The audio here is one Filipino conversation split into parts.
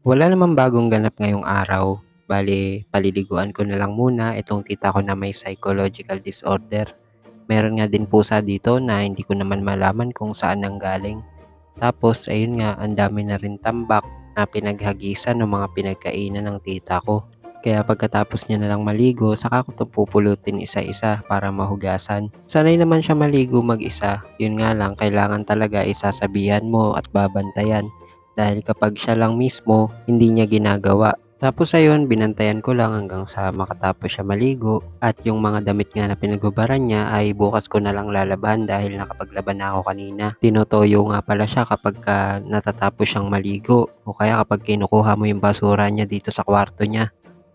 Wala namang bagong ganap ngayong araw. Bale, paliliguan ko na lang muna itong tita ko na may psychological disorder. Meron nga din pusa dito na hindi ko naman malaman kung saan nanggaling. Tapos, ayun nga, ang dami na rin tambak na pinaghagisan ng mga pinagkainan ng tita ko. Kaya pagkatapos niya na lang maligo, saka ko to pupulutin isa-isa para mahugasan. Sanay naman siya maligo mag-isa, yun nga lang kailangan talaga isasabihan mo at babantayan. Dahil kapag siya lang mismo, hindi niya ginagawa. Tapos ayun, binantayan ko lang hanggang sa makatapos siya maligo at yung mga damit nga na pinagbabaran niya ay bukas ko na lang lalaban dahil nakapaglaban na ako kanina. Tinotoyo nga pala siya kapag natatapos siyang maligo o kaya kapag kinukuha mo yung basura niya dito sa kwarto niya.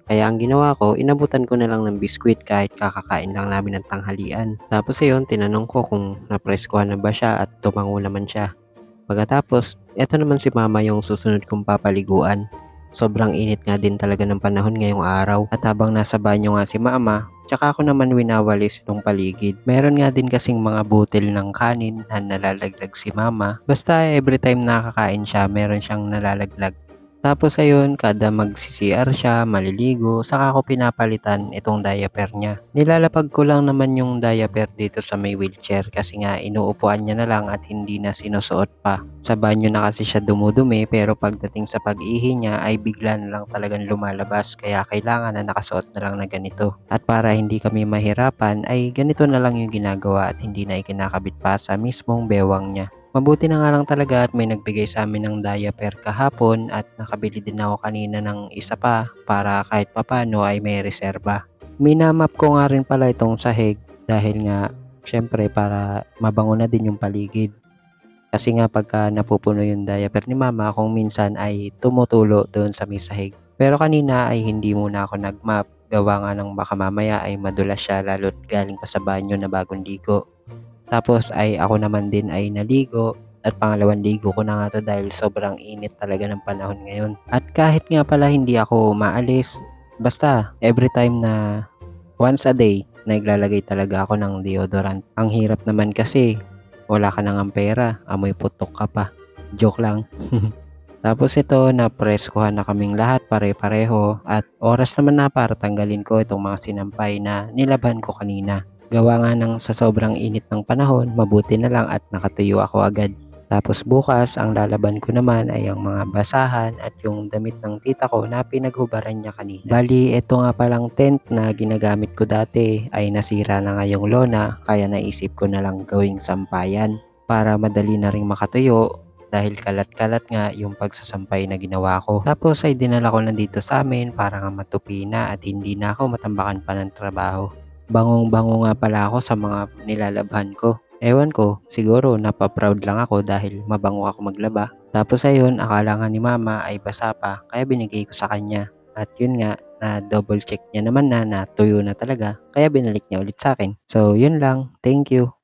Kaya ang ginawa ko, inabutan ko na lang ng biskwit kahit kakakain lang namin ng tanghalian. Tapos ayun, tinanong ko kung napreskuhan na ba siya at tumango naman siya. Pagkatapos, eto naman si mama yung susunod kong papaliguan. Sobrang init nga din talaga ng panahon ngayong araw at habang nasa banyo nga si mama, tsaka ako naman winawalis itong paligid. Meron nga din kasing mga butil ng kanin na nalalaglag si mama. Basta every time nakakain siya, meron siyang nalalaglag. Tapos ayun, kada mag-CCR siya, maliligo, saka ko pinapalitan itong diaper niya. Nilalapag ko lang naman yung diaper dito sa may wheelchair kasi nga inuupuan niya na lang at hindi na sinusuot pa. Sa banyo na kasi siya dumudumi pero pagdating sa pag-ihi niya ay bigla na lang talagang lumalabas kaya kailangan na nakasuot na lang na ganito. At para hindi kami mahirapan ay ganito na lang yung ginagawa at hindi na ikinakabit pa sa mismong bewang niya. Mabuti na nga lang talaga at may nagbigay sa amin ng diaper kahapon at nakabili din ako kanina ng isa pa para kahit papano ay may reserba. Minamap ko nga rin pala itong sahig dahil nga syempre para mabango na din yung paligid. Kasi nga pagka napupuno yung diaper ni mama kung minsan ay tumutulo doon sa may sahig. Pero kanina ay hindi muna ako nagmap gawa nga ng baka mamaya ay madulas siya lalo't galing pa sa banyo na bagong ligo. Tapos ay ako naman din ay naligo at pangalawang ligo ko na nga 'to dahil sobrang init talaga ng panahon ngayon. At kahit nga pala hindi ako maalis, basta every time na once a day, naglalagay talaga ako ng deodorant. Ang hirap naman kasi wala ka ng pera, amoy putok ka pa. Joke lang. Tapos ito, napreskuhan na kaming lahat pare-pareho at oras naman na para tanggalin ko itong mga sinampay na nilaban ko kanina. Gawa nga ng sa sobrang init ng panahon, mabuti na lang at nakatuyo ako agad. Tapos bukas, ang lalaban ko naman ay ang mga basahan at yung damit ng tita ko na pinaghubaran niya kanina. Bali, ito nga palang tent na ginagamit ko dati ay nasira na nga yung lona kaya naisip ko na lang gawing sampayan para madali na ring makatuyo dahil kalat-kalat nga yung pagsasampay na ginawa ko. Tapos ay dinala ko na dito sa amin para nga matupi na at hindi na ako matambakan pa ng trabaho. Bangong-bango nga pala ako sa mga nilalabhan ko. Ewan ko, siguro napaproud lang ako dahil mabango ako maglaba. Tapos ayun, akala nga ni mama ay basa pa kaya binigay ko sa kanya. At yun nga, na double check niya naman na tuyo na talaga kaya binalik niya ulit sa akin. So yun lang, thank you.